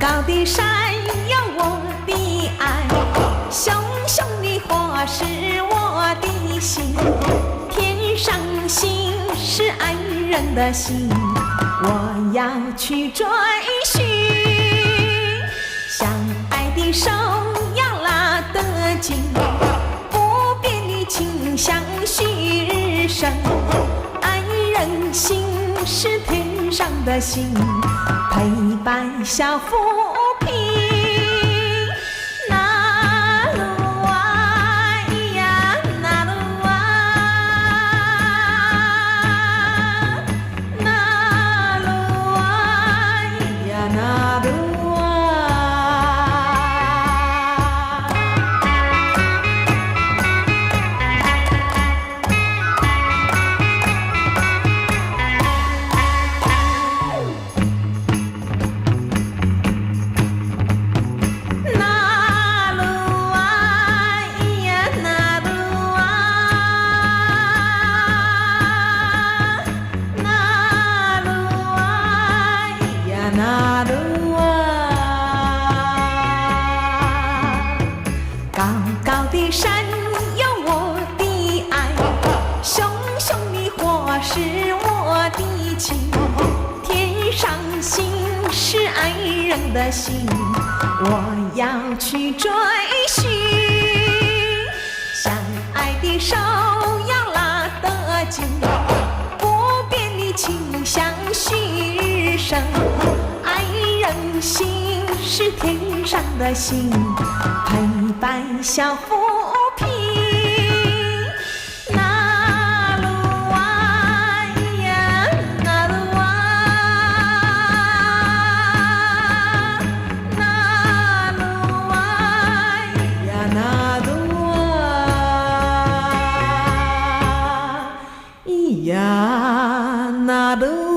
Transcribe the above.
高的山有我的爱，熊熊的火是我的心，天上星是爱人的心，我要去追寻。相爱的手要拉得紧，不变的情像旭日升。爱人心是天上的星，陪伴小浮萍。那路啊呀，那路啊，那路啊呀，那路啊。那路啊，高高的山有我的爱，熊熊的火是我的情，天上星是爱人的心，我要去追寻。相爱的手要拉得紧，不变的情像旭日升。爱人心是天上的星，陪伴小浮萍。那路啊呀，那路啊，那路啊呀，那路啊，呀，那路。